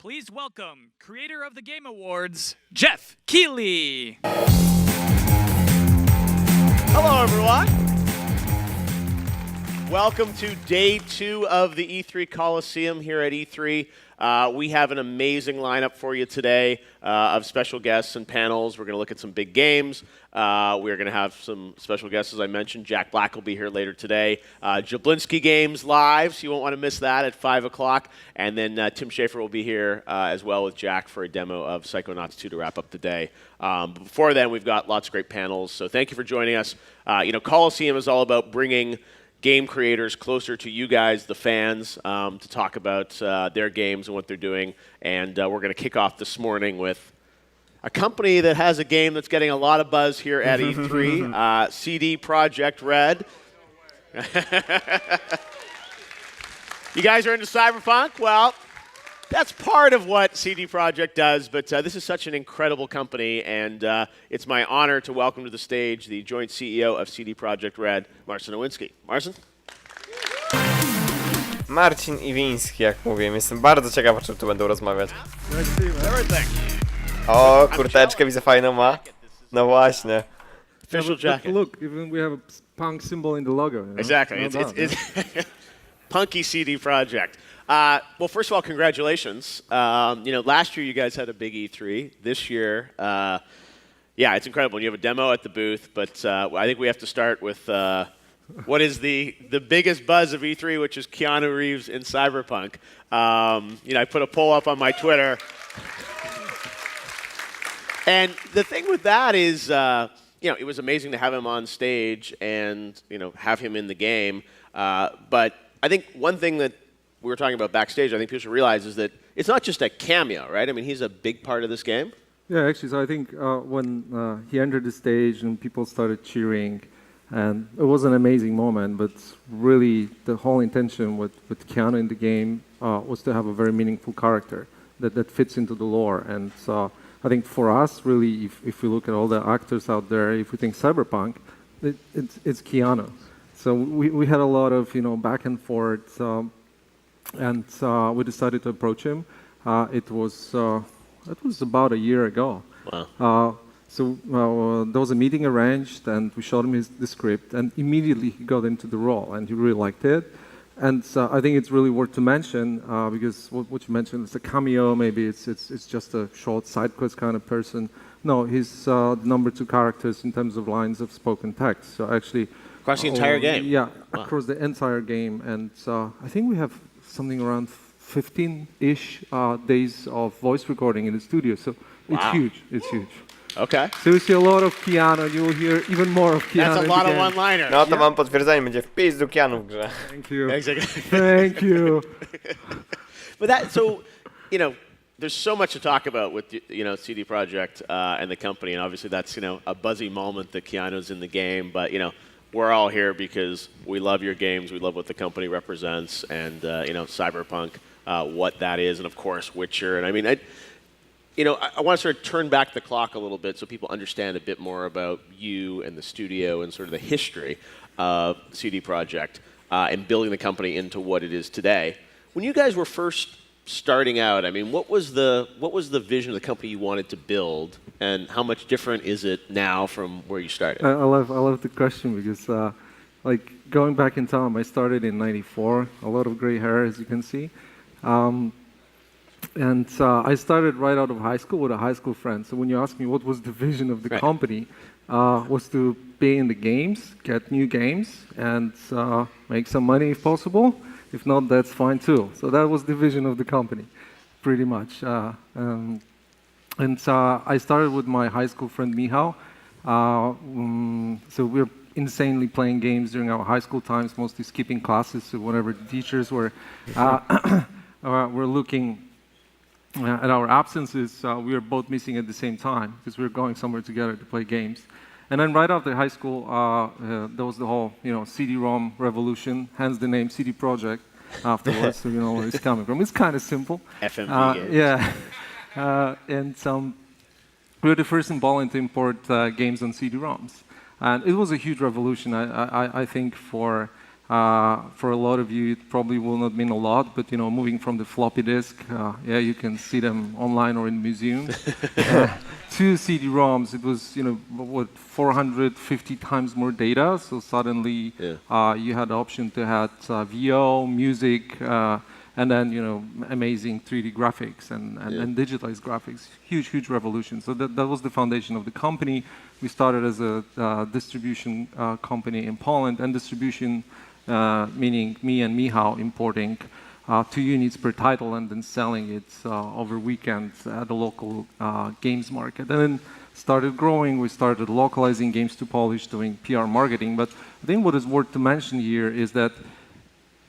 Please welcome creator of the Game Awards, Jeff Keighley. Hello, everyone. Welcome to day 2 of the E3 Coliseum here at E3. We have an amazing lineup for you today of special guests and panels. We're going to look at some big games. We're going to have some special guests, as I mentioned. Jack Black will be here later today. Jablinski Games live, so you won't want to miss that at 5 o'clock. And then Tim Schafer will be here as well with Jack for a demo of Psychonauts 2 to wrap up the day. But before then, we've got lots of great panels. So thank you for joining us. Coliseum is all about bringing game creators closer to you guys, the fans, to talk about their games and what they're doing. And we're going to kick off this morning with a company that has a game that's getting a lot of buzz here at E3, CD Projekt RED. You guys are into Cyberpunk? Well, that's part of what CD Projekt does, but this is such an incredible company, and it's my honor to welcome to the stage the joint CEO of CD Projekt RED, Marcin Iwiński. Marcin? Marcin Iwiński, jak mówiłem. Jestem bardzo ciekaw, o czym tu będą rozmawiać. O, kurteczkę widzę fajną ma. No właśnie. Official jacket. Look, even we have a punk symbol in the logo. You know? Exactly. It's punky CD Projekt. Well, first of all, congratulations. Last year you guys had a big E3. This year, it's incredible. You have a demo at the booth, but I think we have to start with what is the biggest buzz of E3, which is Keanu Reeves in Cyberpunk. I put a poll up on my Twitter. And the thing with that is, it was amazing to have him on stage and, have him in the game. But I think one thing that we were talking about backstage, I think people should realize, is that it's not just a cameo, right? I mean, he's a big part of this game. Yeah, actually, so I think when he entered the stage and people started cheering, and it was an amazing moment, but really the whole intention with Keanu in the game was to have a very meaningful character that fits into the lore. And so I think for us, really, if we look at all the actors out there, if we think Cyberpunk, it's Keanu. So we had a lot of back and forth, and we decided to approach him. It was about a year ago. Wow. So there was a meeting arranged, and we showed him the script, and immediately he got into the role, and he really liked it. And I think it's really worth to mention because what you mentioned is a cameo. Maybe it's just a short side quest kind of person. No, he's the number 2 characters in terms of lines of spoken text. So actually, across the entire game. Yeah, wow. Across the entire game, and I think we have something around 15-ish days of voice recording in the studio. So it's huge. It's huge. Okay. So you see a lot of Keanu, you will hear even more of Keanu. That's a lot of one-liners. No to mam potwierdzenie, będzie wpis do Keanu w grze. Thank you. Exactly. Thank you. But there's so much to talk about with CD Projekt and the company, and obviously that's a buzzy moment that Keanu's in the game. But we're all here because we love your games, we love what the company represents, and Cyberpunk, what that is, and of course Witcher. And I mean, I want to sort of turn back the clock a little bit so people understand a bit more about you and the studio and sort of the history of CD Projekt and building the company into what it is today. When you guys were first starting out, I mean, what was the vision of the company you wanted to build, and how much different is it now from where you started? I love the question because, going back in time, I started in '94. A lot of gray hair, as you can see. And I started right out of high school with a high school friend. So when you ask me what was the vision of the company, was to be in the games, get new games, and make some money if possible. If not, that's fine too. So that was the vision of the company, pretty much. I started with my high school friend Michał. So we were insanely playing games during our high school times, mostly skipping classes. So whenever the teachers were looking at our absences, we were both missing at the same time because we were going somewhere together to play games. And then right after high school, there was the whole, CD-ROM revolution, hence the name CD Projekt afterwards, so you know where it's coming from. It's kind of simple. FMV games. Yeah. We were the first in Poland to import games on CD-ROMs. And it was a huge revolution, I think, for For a lot of you, it probably will not mean a lot, but moving from the floppy disk, yeah, you can see them online or in museums, to CD-ROMs, it was, what, 450 times more data. So suddenly, you had the option to have VO, music, and then, amazing 3D graphics and digitalized graphics. Huge, huge revolution. So that was the foundation of the company. We started as a distribution company in Poland, and distribution meaning me and Michał importing 2 units per title and then selling it over weekends at the local games market. And then started growing. We started localizing games to Polish, doing PR marketing. But I think what is worth to mention here is that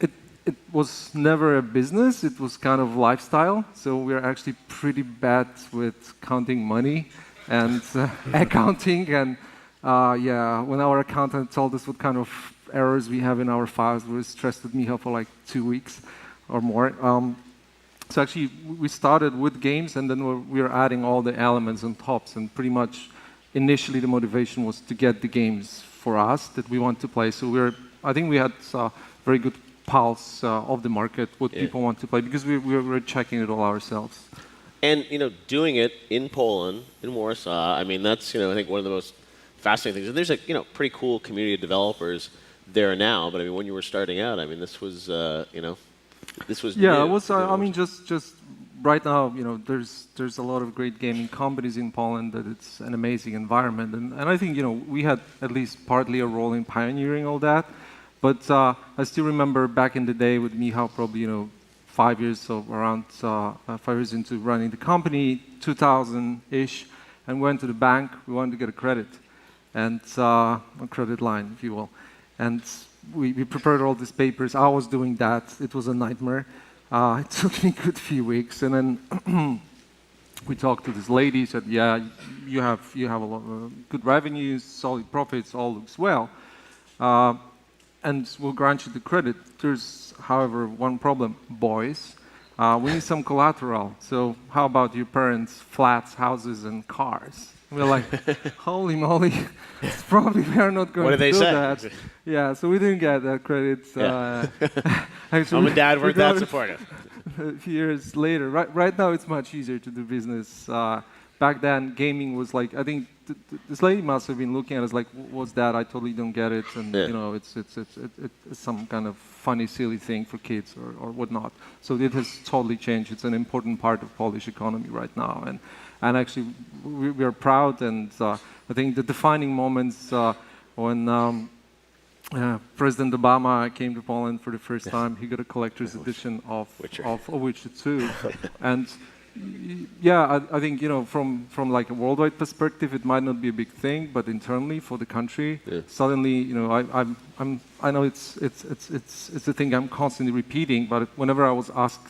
it was never a business. It was kind of lifestyle. So we're actually pretty bad with counting money and accounting. And yeah, when our accountant told us what kind of errors we have in our files, we stressed with Michał for like 2 weeks or more. So actually, we started with games, and then we were adding all the elements on tops. And pretty much, initially, the motivation was to get the games for us that we want to play. So I think we had very good pulse of the market, what people want to play, because we were checking it all ourselves. And doing it in Poland, in Warsaw, I mean, that's I think one of the most fascinating things. And there's a pretty cool community of developers there now. But I mean, when you were starting out, I mean, this was this was yeah, new. it was. I mean, just right now, there's a lot of great gaming companies in Poland. That it's an amazing environment, and I think we had at least partly a role in pioneering all that. But I still remember back in the day with Michał, probably 5 years, so around 5 years into running the company, 2000-ish, and went to the bank. We wanted to get a credit, and a credit line, if you will. And we prepared all these papers. I was doing that. It was a nightmare. It took me a good few weeks, and then we talked to this lady. Said, "Yeah, you have a lot of good revenues, solid profits, all looks well, and we'll grant you the credit. There's, however, one problem, boys. We need some collateral. So how about your parents' flats, houses, and cars?" We're like, holy moly, probably we are not going to do that. Yeah, so we didn't get that credit. Actually, Mom and Dad weren't that supportive. A few years later. Right now, it's much easier to do business. Back then, gaming was like, I think this lady must have been looking at us like, what's that? I totally don't get it. And it's some kind of funny, silly thing for kids or whatnot. So it has totally changed. It's an important part of Polish economy right now. And actually, we are proud, and I think the defining moments when President Obama came to Poland for the first time, he got a collector's edition of Witcher 2, and yeah, I think from like a worldwide perspective, it might not be a big thing, but internally for the country, suddenly I know it's a thing I'm constantly repeating, but whenever I was asked,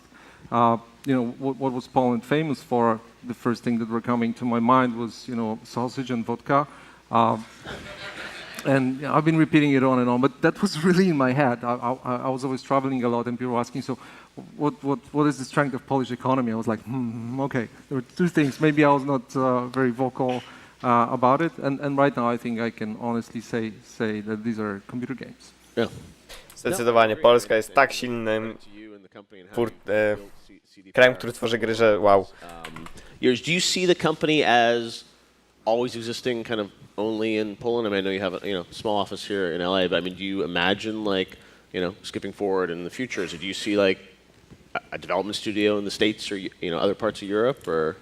what was Poland famous for? The first thing that were coming to my mind was, sausage and vodka. And I've been repeating it on and on, but that was really in my head. I was always traveling a lot, and people were asking, so what is the strength of Polish economy? I was like, okay. There were 2 things. Maybe I was not very vocal about it. And right now, I think I can honestly say that these are computer games. Yeah. Zdecydowanie Polska jest tak silnym krajem, który tworzy gry, że wow. Do you see the company as always existing kind of only in Poland? I mean, I know you have a small office here in LA, but I mean, do you imagine like skipping forward in the future? Do you see like a development studio in the States or other parts of Europe? Or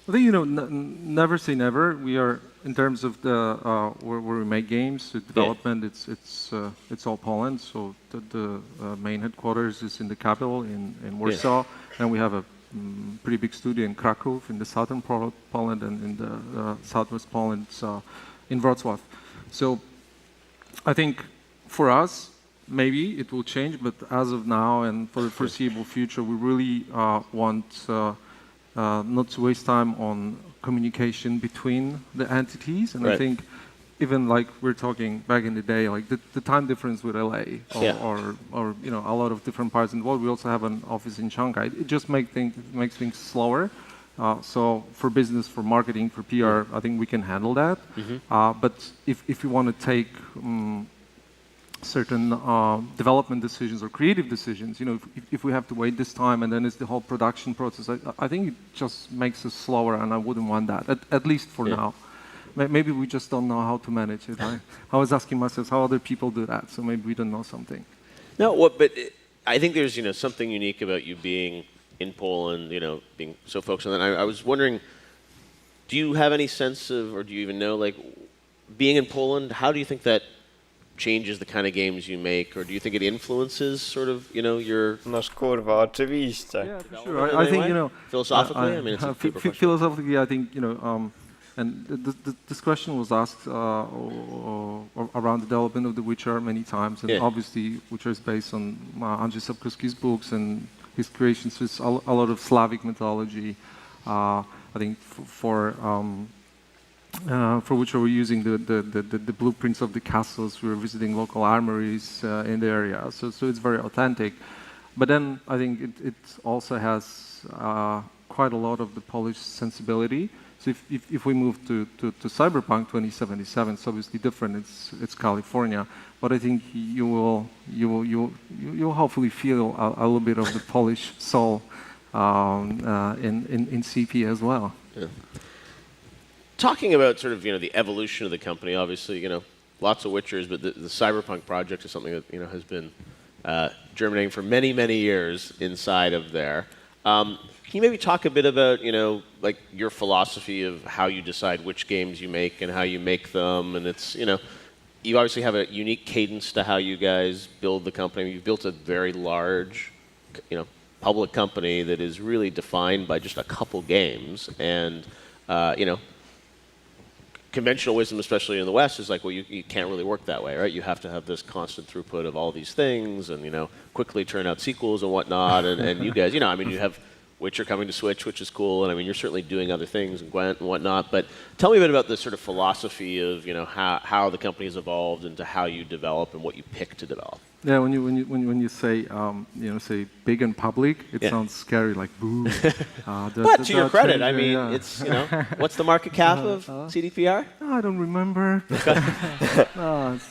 I think never say never. We are in terms of the where we make games, the development. It's all Poland. So the main headquarters is in the capital in Warsaw, and we have a pretty big studio in Kraków, in the southern part of Poland, and in the southwest Poland, in Wrocław. So I think for us, maybe it will change, but as of now and for the foreseeable future, we really want not to waste time on communication between the entities. And I think even like we're talking back in the day, like the time difference with LA or a lot of different parts in the world. We also have an office in Shanghai. It just makes things slower. So for business, for marketing, for PR, I think we can handle that. But if you want to take certain development decisions or creative decisions. You know, if we have to wait this time and then it's the whole production process, I think it just makes us slower, and I wouldn't want that, at least for now. Maybe we just don't know how to manage it. I was asking myself how other people do that, so maybe we don't know something. No, but I think there's something unique about you being in Poland, being so focused on that. I was wondering, do you have any sense of, or do you even know, like, being in Poland, how do you think that changes the kind of games you make, or do you think it influences sort of, your... Noż kurwa, oczywiście. Yeah, for sure. I think, philosophically, I mean, it's a deeper question. Philosophically, I think, and this question was asked around the development of The Witcher many times, and obviously Witcher is based on Andrzej Sapkowski's books and his creations with a lot of Slavic mythology. I think for which we were using the blueprints of the castles. We were visiting local armories in the area, so it's very authentic. But then I think it also has quite a lot of the Polish sensibility. So if we move to Cyberpunk 2077, it's obviously different. It's California, but I think you'll hopefully feel a little bit of the Polish soul in CP as well. Yeah. Talking about sort of the evolution of the company, obviously lots of Witchers, but the Cyberpunk project is something that has been germinating for many years inside of there. Can you maybe talk a bit about like your philosophy of how you decide which games you make and how you make them? And it's you obviously have a unique cadence to how you guys build the company. You've built a very large public company that is really defined by just a couple games, and conventional wisdom, especially in the West, is like, well, you can't really work that way, right? You have to have this constant throughput of all these things, and quickly turn out sequels and whatnot. And you guys, I mean, you have Witcher coming to Switch, which is cool, and I mean, you're certainly doing other things and Gwent and whatnot. But tell me a bit about the sort of philosophy of how the company has evolved into how you develop and what you pick to develop. Yeah, when you say say big and public, it sounds scary, like boo. But to your credit, I mean, it's what's the market cap of CDPR? I don't remember.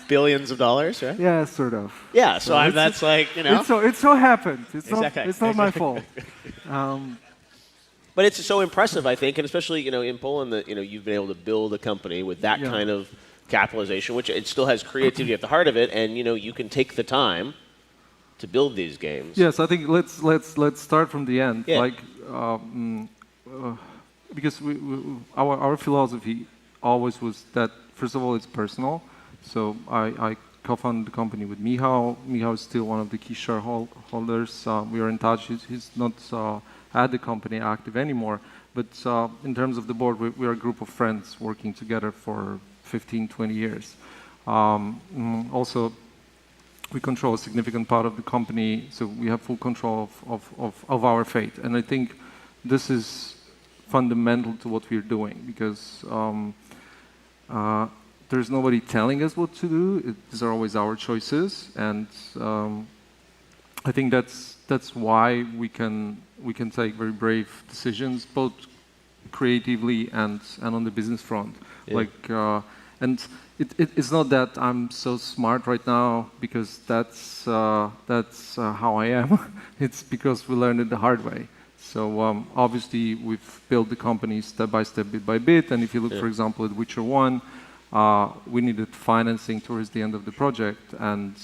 Billions of dollars, right? Yeah, sort of. Yeah, so that's like It so happened. Exactly. It's not my fault. But it's so impressive, I think, and especially in Poland that you've been able to build a company with that kind of capitalization, which it still has creativity at the heart of it, and you can take the time to build these games. Yes, I think let's start from the end. Yeah. Like because our philosophy always was that first of all it's personal. So I co-founded the company with Michał. Michał is still one of the key shareholders. We are in touch. He's not at the company active anymore, but in terms of the board, we are a group of friends working together for 15, 20 years. Also, we control a significant part of the company, so we have full control of our fate. And I think this is fundamental to what we're doing, because there's nobody telling us what to do. These are always our choices, and I think that's why we can take very brave decisions, both creatively and on the business front. Yeah. And it's not that I'm so smart right now because that's how I am. It's because we learned it the hard way. So obviously we've built the company step by step, bit by bit. And if you look, for example, at Witcher 1, we needed financing towards the end of the project, and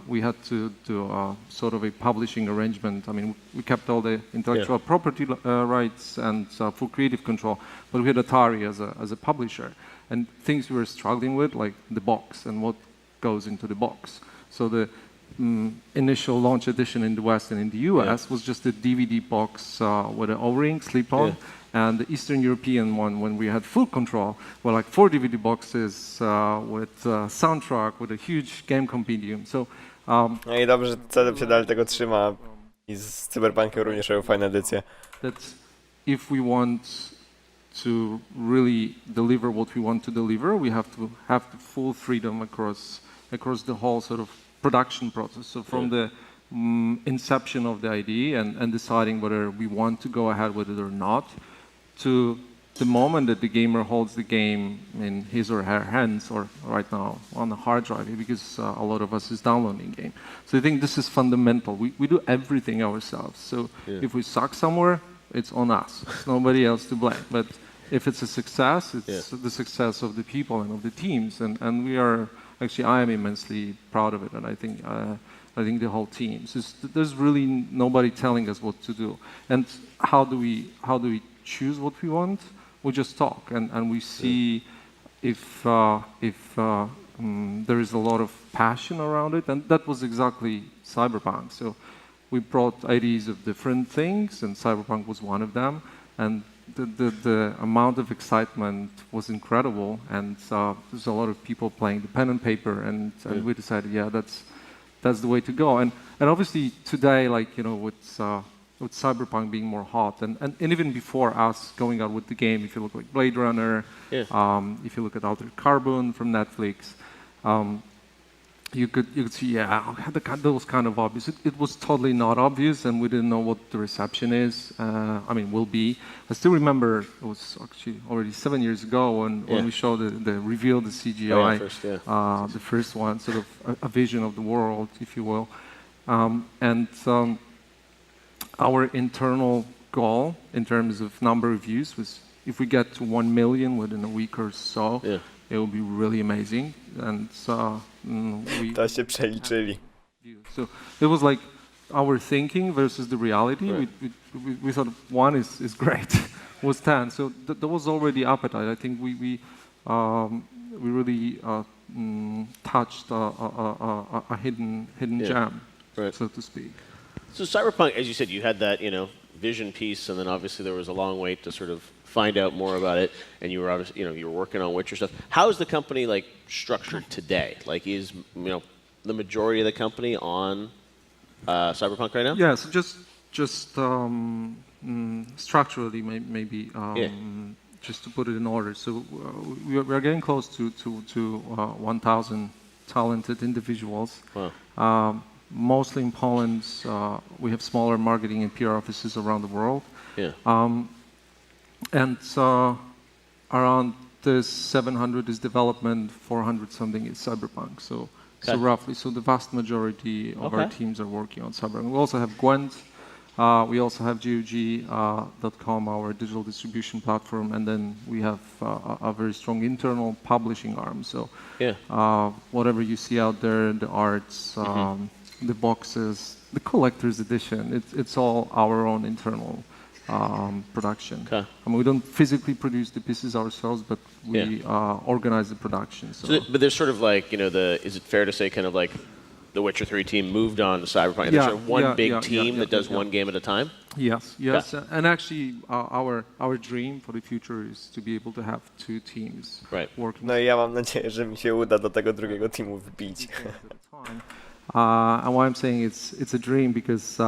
we had to do sort of a publishing arrangement. I mean, we kept all the intellectual property rights and full creative control, but we had Atari as a publisher. And things we were struggling with, like the box and what goes into the box. So the initial launch edition in the West and in the US was just a DVD box with an O-ring, slip-on. And the Eastern European one, when we had full control, were like 4 DVD boxes with soundtrack, with a huge game compendium. So, no i dobrze, że CD się dalej tego trzyma i z Cyberpunkiem również robią fajne edycje. That if we want to really deliver what we want to deliver, we have to have the full freedom across the whole sort of production process. So from the inception of the idea and deciding whether we want to go ahead with it or not, to the moment that the gamer holds the game in his or her hands, or right now on the hard drive, because a lot of us is downloading game. So I think this is fundamental. We do everything ourselves. So if we suck somewhere, it's on us. It's nobody else to blame. But if it's a success, it's the success of the people and of the teams. And we are, actually, I am immensely proud of it. And I think the whole team. So there's really nobody telling us what to do. And how do we choose what we want? We just talk, and we see if there is a lot of passion around it, and that was exactly Cyberpunk. So we brought ideas of different things, and Cyberpunk was one of them, and the amount of excitement was incredible, and there's a lot of people playing the pen and paper, and we decided, that's the way to go. And obviously today, like, you know, with Cyberpunk being more hot, and even before us going out with the game, if you look like Blade Runner, if you look at Altered Carbon from Netflix, you could see, that was kind of obvious. It was totally not obvious, and we didn't know what the reception is. Will be. I still remember it was actually already 7 years ago when we showed the reveal, the CGI, the first one, sort of a vision of the world, if you will, our internal goal in terms of number of views was if we get to 1 million within a week or so, it will be really amazing. And To się przeliczyli. So it was like our thinking versus the reality. Right. We thought 1 is great, was 10. So there was already appetite. I think we really touched a hidden gem, so to speak. So Cyberpunk, as you said, you had that, vision piece, and then obviously there was a long wait to sort of find out more about it, and you were obviously, you were working on Witcher stuff. How is the company like structured today? Like, is the majority of the company on Cyberpunk right now? Yeah, so just structurally, maybe just to put it in order. So we are getting close to 1,000 talented individuals. Wow. Mostly in Poland. We have smaller marketing and PR offices around the world. Yeah. And around this 700 is development, 400 something is Cyberpunk. So roughly, so the vast majority of our teams are working on Cyberpunk. We also have Gwent. We also have GOG.com, our digital distribution platform, and then we have a very strong internal publishing arm. So whatever you see out there, the arts, the boxes, the collector's edition, it's all our own internal production. Okay. We don't physically produce the pieces ourselves, but we organize the production. So but there's sort of like, is it fair to say kind of like the Witcher 3 team moved on to Cyberpunk? And there's sort of one big team that does one game at a time? Yes. And actually our dream for the future is to be able to have 2 teams working. No i ja mam nadzieję, że mi się uda do tego drugiego teamu wbić. And why I'm saying it's a dream because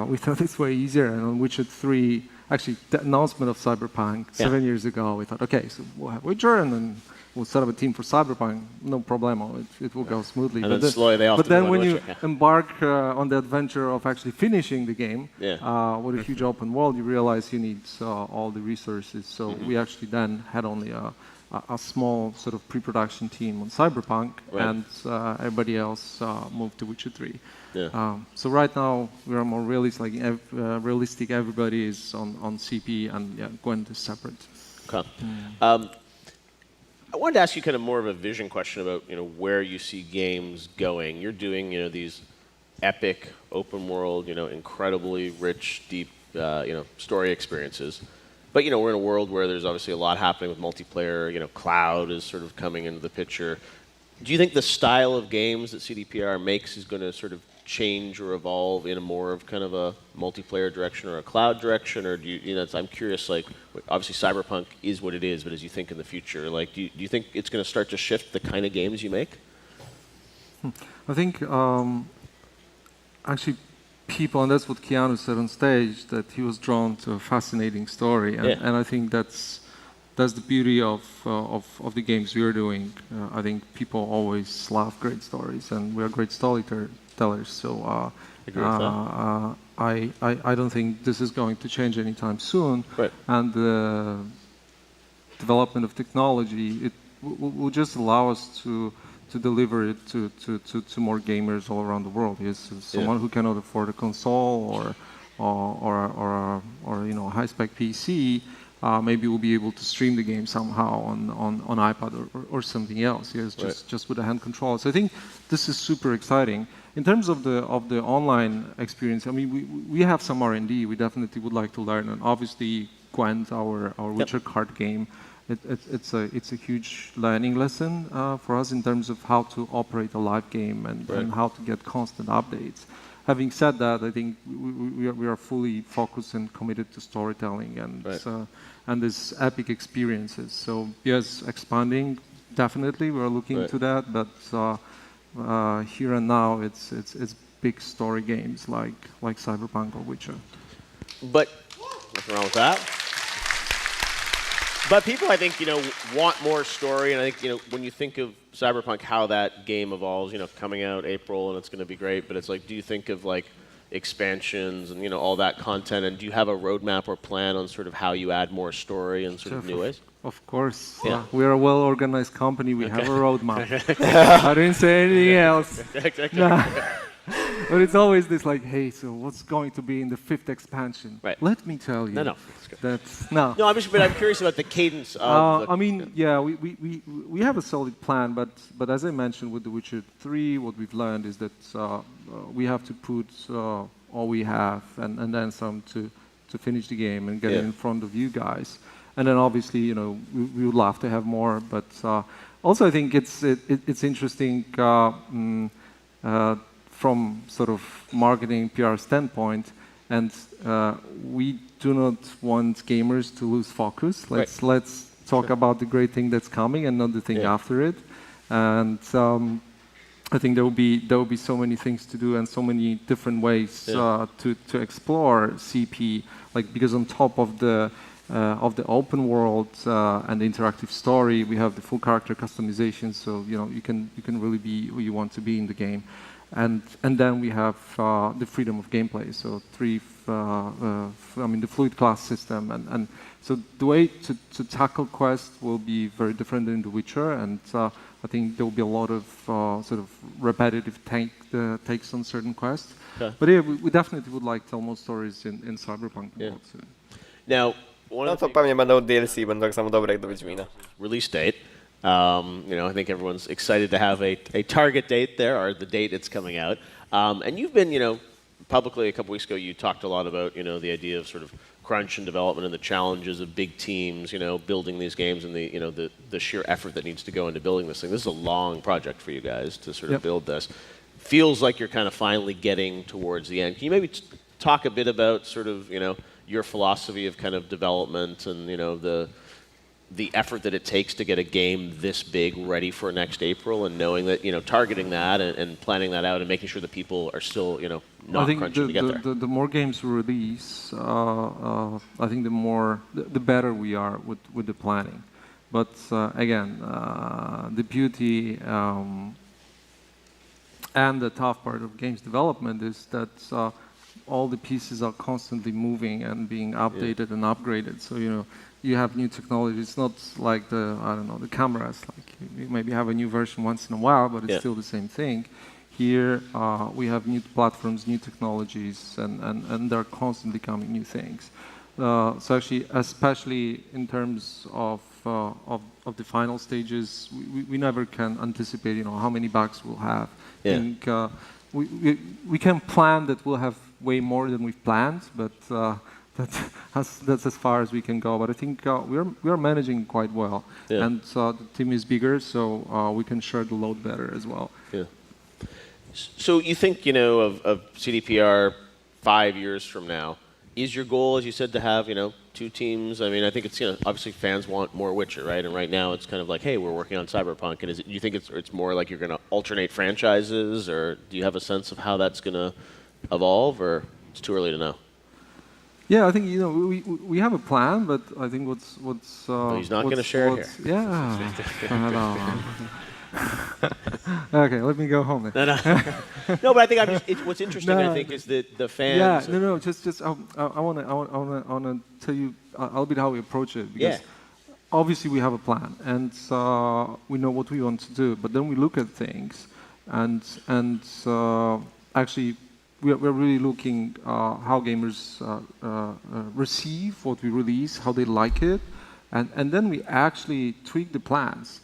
we thought it's way easier. And on Witcher 3, actually, the announcement of Cyberpunk 7 years ago, we thought, okay, so we'll have Witcher, and then we'll set up a team for Cyberpunk. No problemo, it will go smoothly. And then slowly they but then when you embark on the adventure of actually finishing the game with a huge open world, you realize you need all the resources. So we actually then had only a small sort of pre-production team on Cyberpunk, and everybody else moved to Witcher 3. So right now we are more realistic. Everybody is on CP, and Gwent is separate. Okay. I wanted to ask you kind of more of a vision question about where you see games going. You're doing these epic open world, incredibly rich, deep, story experiences. But we're in a world where there's obviously a lot happening with multiplayer. Cloud is sort of coming into the picture. Do you think the style of games that CDPR makes is going to sort of change or evolve in a more of kind of a multiplayer direction or a cloud direction, or do you? I'm curious. Like, obviously, Cyberpunk is what it is, but as you think in the future, like, do you think it's going to start to shift the kind of games you make? I think actually. People, and that's what Keanu said on stage, that he was drawn to a fascinating story, and I think that's the beauty of the games we are doing. I think people always love great stories, and we are great storytellers. So I don't think this is going to change anytime soon. Right. And the development of technology, it will just allow us to deliver it to more gamers all around the world. Yes, someone who cannot afford a console or you know, a high-spec PC, maybe will be able to stream the game somehow on iPad or something else. Yes, just with a hand controller. So I think this is super exciting. In terms of the online experience, I mean, we have some R&D. We definitely would like to learn, and obviously Gwent, our Witcher card game, it's a huge learning lesson for us in terms of how to operate a live game and how to get constant updates. Having said that, I think we are fully focused and committed to storytelling and these epic experiences. So yes, expanding, definitely we are looking into that, but here and now it's big story games like Cyberpunk or Witcher. But nothing wrong with that. But people, I think, you know, want more story, and I think, you know, when you think of Cyberpunk, how that game evolves, you know, coming out April and it's going to be great, but it's like, do you think of like expansions and, you know, all that content, and do you have a roadmap or plan on sort of how you add more story and sort of new ways? Of course. We are a well-organized company. We have a roadmap. I didn't say anything else. Exactly. Nah. But it's always this like, hey, so what's going to be in the 5th expansion? Right. Let me tell you. No. No, But I'm curious about the cadence of I mean, yeah, we have a solid plan, but as I mentioned with The Witcher 3, what we've learned is that we have to put all we have and then some to finish the game and get it in front of you guys. And then obviously, you know, we would love to have more, but also I think it's interesting from sort of marketing PR standpoint, and we do not want gamers to lose focus. Let's talk about the great thing that's coming and not the thing after it. And I think there will be so many things to do and so many different ways to explore CP. Like, because on top of the open world and the interactive story, we have the full character customization. So you know, you can really be who you want to be in the game. And then we have the freedom of gameplay. So the fluid class system, and so the way to tackle quests will be very different than The Witcher, and I think there will be a lot of sort of repetitive takes on certain quests. Okay. But yeah, we definitely would like to tell more stories in Cyberpunk world. So. Now, No to pewnie będą DLC, będą tak samo dobre jak do Wiedźmina. Release date. You know, I think everyone's excited to have a target date there, or the date it's coming out. And you've been, you know, publicly a couple weeks ago, you talked a lot about, you know, the idea of sort of crunch and development and the challenges of big teams, you know, building these games and the, you know, the sheer effort that needs to go into building this thing. This is a long project for you guys to sort of build this. Feels like you're kind of finally getting towards the end. Can you maybe talk a bit about sort of, you know, your philosophy of kind of development and, you know, the effort that it takes to get a game this big ready for next April, and knowing that, you know, targeting that and planning that out and making sure that people are still, you know, not crunching to get there. The more games we release, I think the better we are with the planning. But again, the beauty and the tough part of games development is that all the pieces are constantly moving and being updated and upgraded. So, you know, you have new technology. It's not like the cameras. Like, you maybe have a new version once in a while, but it's still the same thing. Here, we have new platforms, new technologies, and there are constantly coming new things. So actually, especially in terms of the final stages, we never can anticipate, you know, how many bugs we'll have. I think we can plan that we'll have way more than we've planned, but that's as far as we can go. But I think we are managing quite well, and the team is bigger, so we can share the load better as well. Yeah. So you think, you know, of CDPR 5 years from now, is your goal, as you said, to have, you know, 2 teams? I mean, I think it's, you know, obviously fans want more Witcher, right? And right now it's kind of like, hey, we're working on Cyberpunk. And do you think it's more like you're going to alternate franchises, or do you have a sense of how that's going to evolve, or it's too early to know? Yeah, I think, you know, we have a plan, but I think what's he's not going to share it here. Yeah. Okay, let me go home then. No, no. No, but I think what's interesting, No, I think, is that the fans. Yeah, no, just I wanna tell you a little bit how we approach it, because obviously we have a plan and we know what we want to do, but then we look at things and actually we're really looking how gamers receive what we release, how they like it, and then we actually tweak the plans.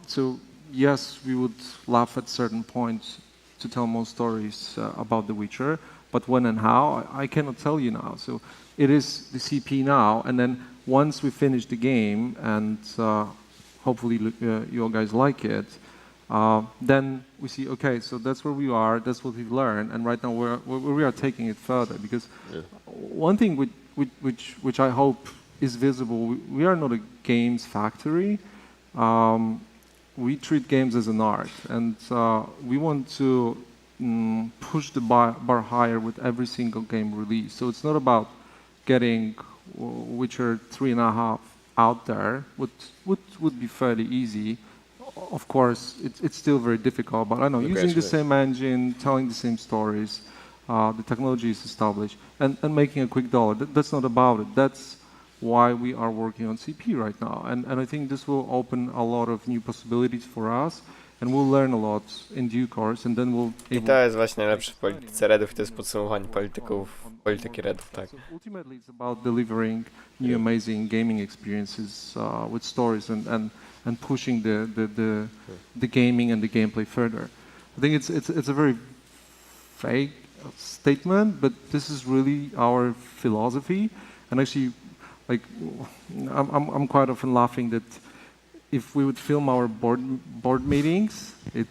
So yes, we would laugh at certain points to tell more stories about The Witcher, but when and how, I cannot tell you now. So it is the CP now, and then once we finish the game, and hopefully you guys like it, then we see, okay, so that's where we are, that's what we've learned, and right now we are taking it further, because one thing which I hope is visible, we are not a games factory. We treat games as an art, and we want to push the bar higher with every single game release. So it's not about getting Witcher 3.5 out there, which would be fairly easy. Of course, it's still very difficult, but I know using the same engine, telling the same stories, the technology is established, and making a quick dollar. That's not about it. That's why we are working on CP right now. And I think this will open a lot of new possibilities for us, and we'll learn a lot in due course, and then we'll... I to jest właśnie najlepsze w polityce REDów, to jest podsumowanie polityki REDów, tak. So ultimately it's about delivering new amazing gaming experiences with stories and pushing the gaming and the gameplay further. I think it's a very vague statement, but this is really our philosophy, and actually, like, I'm quite often laughing that if we would film our board meetings, it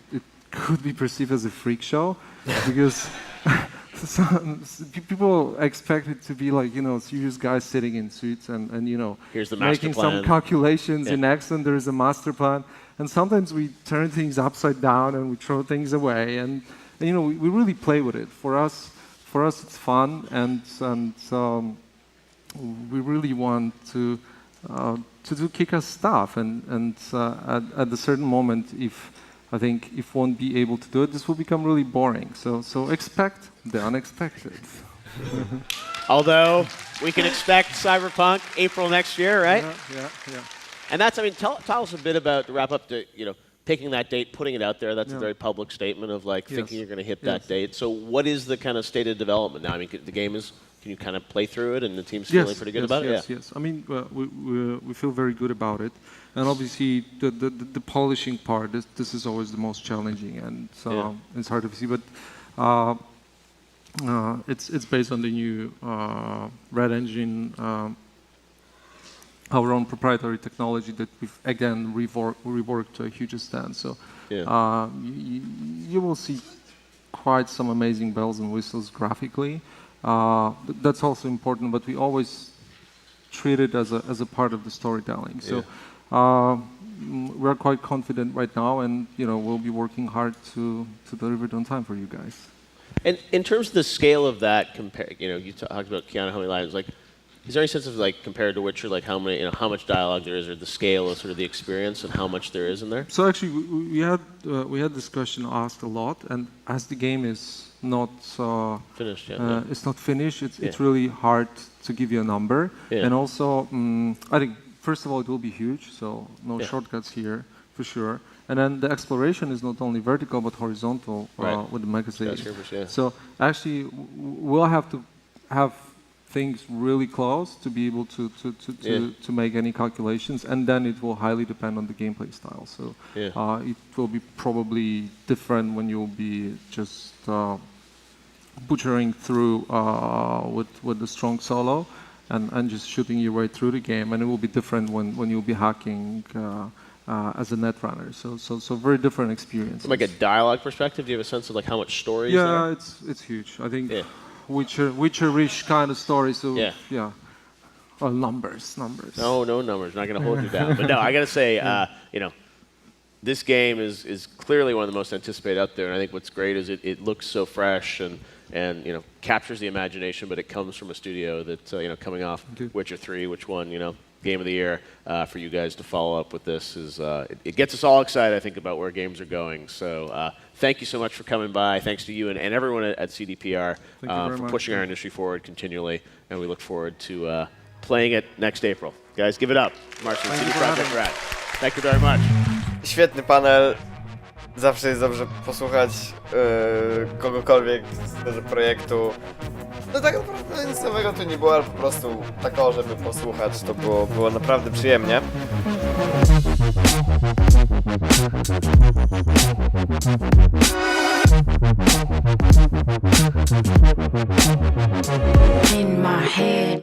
could be perceived as a freak show, because people expect it to be like, you know, serious guys sitting in suits and you know, here's the making some calculations in Excel. There is a master plan, and sometimes we turn things upside down and we throw things away, and you know, we really play with it. For us, it's fun, and we really want to do kick-ass stuff, and at a certain moment, if won't be able to do it, this will become really boring. So expect the unexpected. Although we can expect Cyberpunk April next year, right? Yeah. And that's, I mean, tell us a bit about, to wrap up, picking that date, putting it out there. That's a very public statement of like thinking you're going to hit that date. So what is the kind of state of development now? I mean, the game is. Can you kind of play through it, and the team's feeling pretty good about it? Yes. I mean, we feel very good about it, and obviously the polishing part. This is always the most challenging, and it's hard to see. But it's based on the new RED engine, our own proprietary technology that we've again reworked to a huge extent. So you will see quite some amazing bells and whistles graphically. That's also important, but we always treat it as a part of the storytelling. So we're quite confident right now, and we'll be working hard to deliver it on time for you guys. And in terms of the scale of that, you talked about Keanu, how many lines, like, is there any sense of like compared to Witcher, like how much dialogue there is, or the scale of sort of the experience and how much there is in there? So actually, we had discussion asked a lot, and as the game is not finished yet. It's not finished. It's really hard to give you a number. And also, I think first of all it will be huge, so no shortcuts here for sure. And then the exploration is not only vertical but horizontal with the mega cities. So actually, we'll have to have things really close to be able to make any calculations, and then it will highly depend on the gameplay style. So it will be probably different when you'll be just butchering through with the strong solo and just shooting your way through the game, and it will be different when you'll be hacking as a netrunner. So very different experience. From like a dialogue perspective, do you have a sense of like how much story is there? Yeah, it's huge. I think Witcher-ish kind of story. So or numbers. No numbers. Not going to hold you down. But no, I got to say, this game is clearly one of the most anticipated out there. And I think what's great is it looks so fresh and captures the imagination, but it comes from a studio that's coming off Witcher 3, which won game of the year, for you guys to follow up with this is it gets us all excited, I think, about where games are going. So thank you so much for coming by. Thanks to you and everyone at CDPR for pushing our industry forward continually, and we look forward to playing it next April. Guys, give it up. Marcin, CD Projekt RED. Thank you very much. Świetny panel. Zawsze jest dobrze posłuchać kogokolwiek z tego projektu. No tak naprawdę nic nowego tu nie było, ale po prostu tak o, żeby posłuchać, to było naprawdę przyjemnie. In my head.